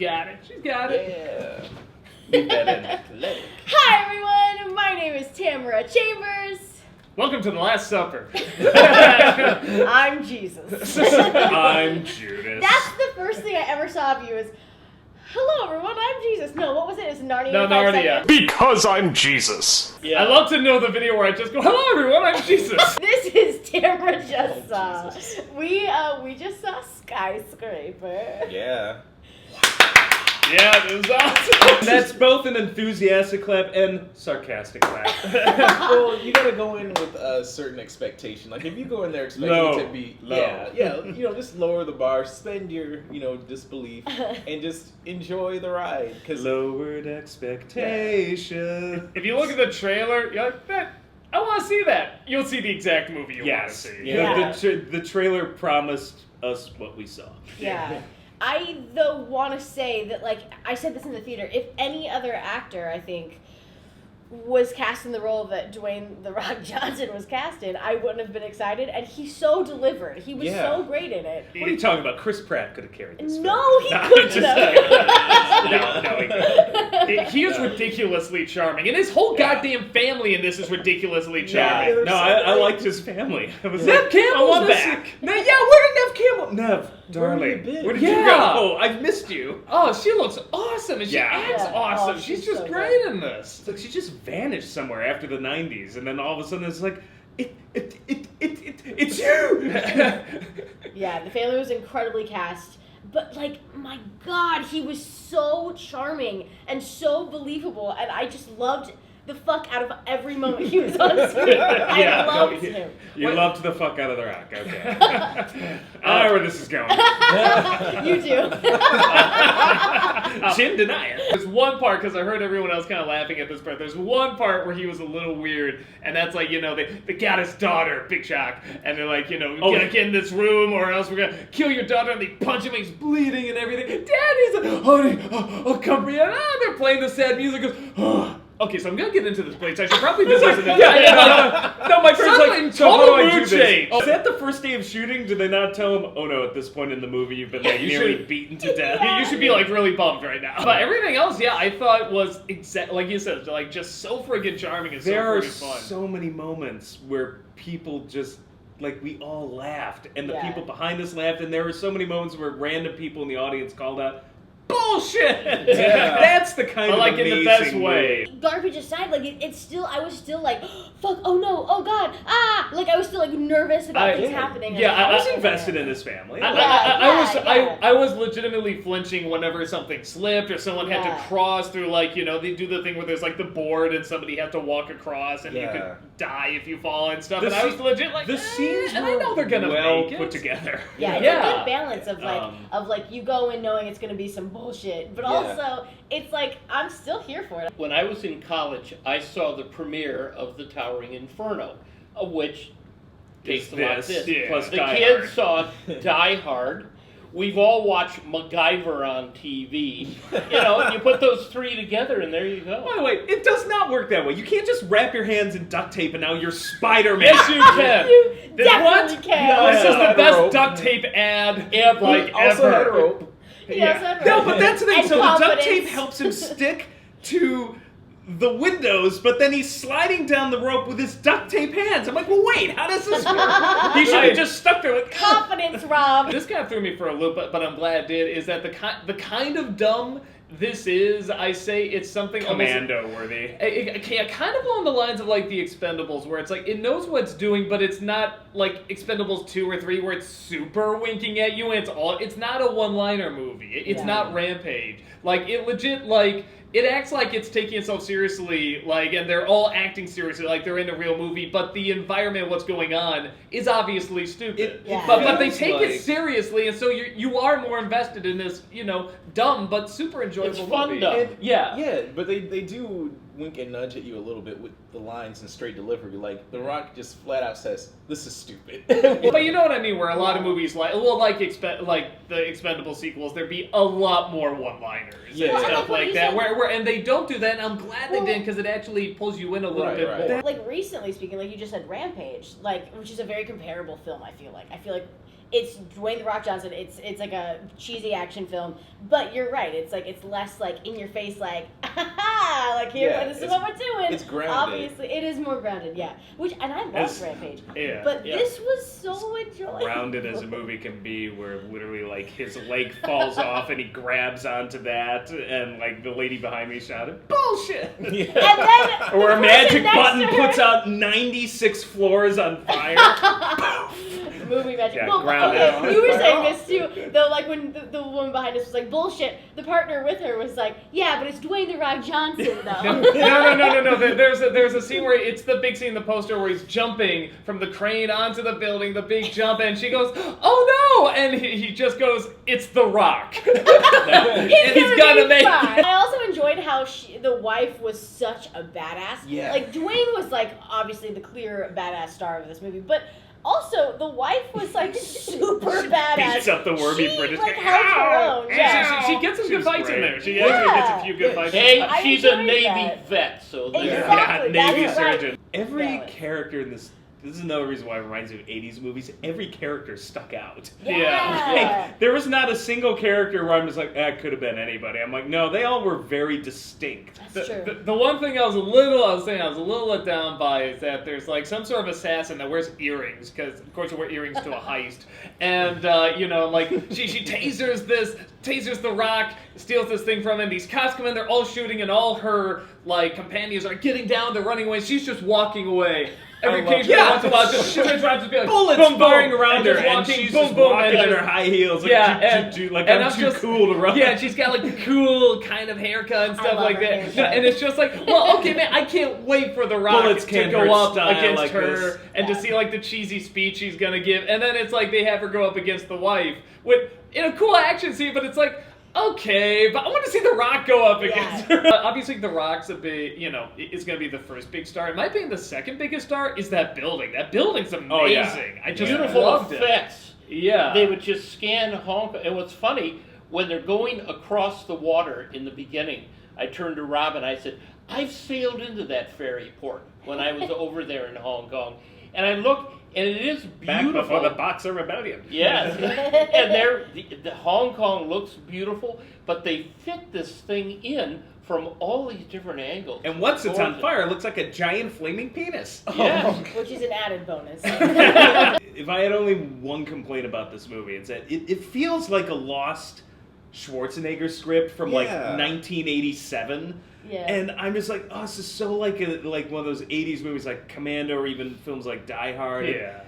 got it. She's got it. Yeah. Leave that in athletic. Hi everyone, my name is Tamara Chambers. Welcome to the Last Supper. I'm Jesus. I'm Judas. That's the first thing I ever saw of you is, hello everyone, I'm Jesus. No, what was it? It was Narnia. No, in 5 Narnia. seconds. Because I'm Jesus. Yeah. I love to know the video where I just go, hello everyone, I'm Jesus. This is Tamara just saw. We just saw Skyscraper. Yeah. Yeah, it was awesome. That's both an enthusiastic clap and sarcastic clap. Well, you gotta go in with a certain expectation. Like, if you go in there expecting it to be, just lower the bar, suspend your, disbelief, and just enjoy the ride. Lowered expectation. If you look at the trailer, you're like, I want to see that. You'll see the exact movie you want to see. Yeah. The trailer promised us what we saw. Yeah. I, though, want to say that, I said this in the theater, if any other actor, I think, was cast in the role that Dwayne "The Rock" Johnson was cast in, I wouldn't have been excited, and he so delivered. He was so great in it. What are you talking about? Chris Pratt could have carried this. No, he couldn't have. No. He is ridiculously charming, and his whole goddamn family in this is ridiculously charming. Yeah, I liked his family. Neve Campbell's back. Where did Neve Campbell? Neve, darling, where did you go? Yeah. I've missed you. Oh, she looks awesome, and she acts awesome. Oh, she's she's just so great in this. It's like she just vanished somewhere after the 90s, and then all of a sudden it's like, it's you! Yeah, the family was incredibly cast. But, my God, he was so charming and so believable, and I just loved the fuck out of every moment he was on screen. I loved him. You loved the fuck out of The Rock, okay. I know where this is going. You do. Jim deny it. There's one part, because I heard everyone else kind of laughing at this part, there's one part where he was a little weird, and that's they got his daughter, big shock, and they're like, we gotta get in this room or else we're gonna kill your daughter, and they punch him and he's bleeding and everything. Daddy's like, honey, I'll come for you. And they're playing the sad music, goes, oh. Okay, so I'm gonna get into this place. I should probably do this in the No, my friend's like, so how do I do this? change. Is that the first day of shooting? Did they not tell him, oh no, at this point in the movie you've been nearly beaten to death? You should be really bummed right now. But everything else, I thought was like you said, just so friggin' charming and so friggin' fun. There are so many moments where people just, we all laughed, and the people behind us laughed, and there were so many moments where random people in the audience called out, bullshit! Yeah. That's the kind of in the best way. Garbage aside, it's still, I was still fuck, oh no, oh God, ah! I was still, nervous about things happening. Yeah, I was invested in his family. I was legitimately flinching whenever something slipped or someone had to cross through, they do the thing where there's, the board and somebody has to walk across and you could die if you fall and stuff. And I was legit the scenes and I know they're gonna make it. put together. Yeah, it's a good balance of, you go in knowing it's gonna be some bullshit, but also, it's I'm still here for it. When I was in college, I saw the premiere of The Towering Inferno, of which takes a lot of this. Yeah. Plus The Die kids Hard. saw Die Hard. We've all watched MacGyver on TV. And you put those three together and there you go. By the way, it does not work that way. You can't just wrap your hands in duct tape and now you're Spider-Man. Yes, you can. You definitely can. This is the best duct tape ad ever. Also had a rope. No, but that's the thing. And So the duct confidence. tape helps him stick to the windows, but then he's sliding down the rope with his duct tape hands. I'm like, well, wait, how does this work? He should have just stuck there like, Confidence, Rob. This kind of threw me for a loop, but I'm glad it did, is that the kind of dumb this is, I say it's something Commando-worthy. Kind of along the lines of the Expendables, where it's it knows what it's doing, but it's not Expendables 2 or 3 where it's super winking at you and it's not a one-liner movie. It's not Rampage. It legit, it acts like it's taking itself seriously, and they're all acting seriously, like they're in a real movie, but the environment, what's going on, is obviously stupid. But they take it seriously, and so you are more invested in this, dumb but super enjoyable It's fun movie. dumb. Yeah, but they do wink and nudge at you a little bit with the lines and straight delivery. The Rock just flat out says, "This is stupid." But you know what I mean, where a lot of movies like the Expendable sequels, there'd be a lot more one-liners and stuff like that. And they don't do that, and I'm glad they didn't, because it actually pulls you in a little bit more. Recently speaking, you just said Rampage, which is a very comparable film, I feel like. it's Dwayne The Rock Johnson. It's like a cheesy action film, but you're right. It's like it's less like in your face, like like here, this is what we're doing. It's grounded. Obviously, it is more grounded. Yeah, and I love Rampage. Yeah. But this was so enjoyable. Grounded as a movie can be, where literally like his leg falls off and he grabs onto that, and like the lady behind me shouted, "Bullshit!" Yeah. And then Or a magic button to her- puts out 96 floors on fire. movie magic. Yeah, Well, grounded. okay, you were saying this too, though. Like when the woman behind us was like, "Bullshit," the partner with her was like, "Yeah, but it's Dwayne The Rock Johnson, though." No. There's a scene where it's the big scene in the poster where he's jumping from the crane onto the building, the big jump, and she goes, "Oh no!" And he just goes, "It's The Rock," and he's gonna make. I also enjoyed how the wife was such a badass. Yeah. Like Dwayne was like obviously the clear badass star of this movie, but. Also, the wife was like super badass. Beats up the wormy British like, guy. held her own. Yeah. She gets some She good was fights in great. there. She actually gets a few good fights. Hey, I she's a enjoyed Navy that. vet, so there. Exactly. Yeah, Navy that's right. surgeon. Every Valid. character in this is another reason why it reminds me of 80s movies. Every character stuck out. Yeah. Like, there was not a single character where I'm just like, it could have been anybody. I'm like, no, they all were very distinct. That's true. The one thing I was a little let down by is that there's like some sort of assassin that wears earrings, because of course you wear earrings to a heist, and like she tasers The Rock, steals this thing from him. These cops come in, they're all shooting, and all her like companions are getting down, they're running away. She's just walking away. Every occasion once in a while, just turns around, just be like, Bullets boom, firing boom, around her, just and walking, she's boom, just boom, walking and in her high heels, like, and I'm too cool to run. Yeah, and she's got like the cool kind of haircut and stuff love like her that. haircut. And it's just like, well, okay, man, I can't wait for The Rock Bullets to can't go hurt up style against like her this. and to see like the cheesy speech she's gonna give. And then it's like they have her go up against the wife in a cool action scene, but it's like, okay, but I want to see The Rock go up against her. Obviously, The Rock's a big, is going to be the first big star. In my opinion, the second biggest star is that building. That building's amazing. Oh, yeah. I just Beautiful loved it. effects. Yeah. They would just scan Hong Kong. And what's funny, when they're going across the water in the beginning, I turned to Rob and I said, I've sailed into that ferry port when I was over there in Hong Kong. And I looked, and it is Back beautiful. before the Boxer Rebellion. Yes. And the Hong Kong looks beautiful, but they fit this thing in from all these different angles. And once it's on Gorgeous. fire, it looks like a giant flaming penis. Yes. Which is an added bonus. If I had only one complaint about this movie, it's that it feels like a lost Schwarzenegger script from like 1987. Yeah. And I'm just like, this is so like one of those 80s movies like Commando, or even films like Die Hard. Yeah.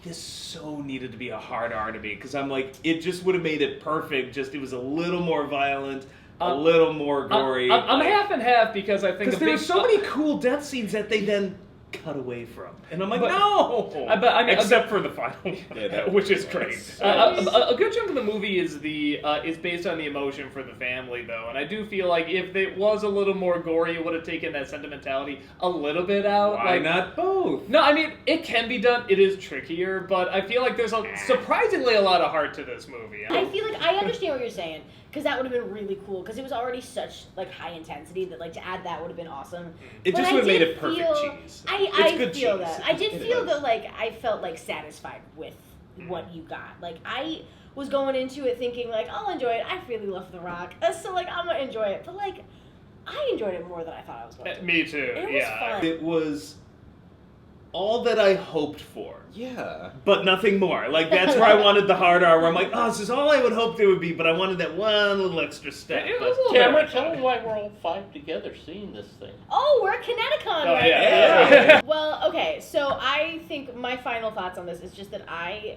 This so needed to be a hard R to me, because I'm like, it just would have made it perfect. Just it was a little more violent, a little more gory. I'm half and half, because I think because there were so many cool death scenes that they then cut away from, and I'm like, no. But I mean, except for the final one, which is great. A good chunk of the movie is based on the emotion for the family, though, and I do feel like if it was a little more gory, it would have taken that sentimentality a little bit out. Why not both? No, I mean, it can be done. It is trickier, but I feel like there's surprisingly a lot of heart to this movie. I feel like I understand what you're saying, because that would have been really cool, because it was already such like high intensity that like to add that would have been awesome. It But just I would have made did it perfect feel- cheese. I It's good feel cheese. that. I did It feel is. that like I felt like satisfied with what you got. Like I was going into it thinking like I'll enjoy it. I really love The Rock, so like I'm gonna enjoy it. But like I enjoyed it more than I thought I was going to. Me too. It was Yeah. fun. It was all that I hoped for, Yeah. but nothing more. Like, that's where I wanted the hard R, where I'm like, this is all I would hope there would be, but I wanted that one little extra step. It But was a little bit Tamara, of tell fun. them why we're all five together seeing this thing. Oh, we're at Kineticon Oh, right yeah. now. Well, okay, so I think my final thoughts on this is just that I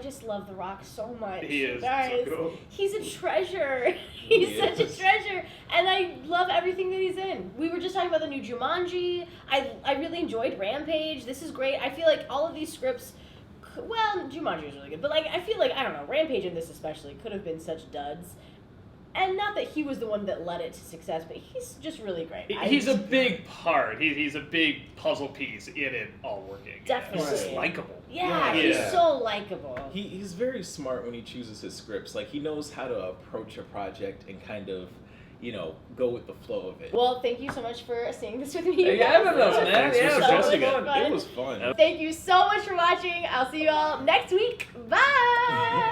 just love The Rock so much. He is Guys, so cool. he's a treasure. He's He such a is. treasure. And I love everything that he's in. We were just talking about the new Jumanji. I really enjoyed Rampage. This is great. I feel like all of these scripts, well, Jumanji was really good, but like I feel like, I don't know, Rampage and this especially could have been such duds. And not that he was the one that led it to success, but he's just really great. He's a big part. He's a big puzzle piece in it all working. Definitely. He's just likable. Yeah, Yeah. he's Yeah. so likable. He's very smart when he chooses his scripts. Like, he knows how to approach a project and kind of, go with the flow of it. Well, thank you so much for seeing this with me. Hey, yeah, having us, man. Thanks for Yeah, suggesting so it. much fun. It was fun. Thank you so much for watching. I'll see you all next week. Bye.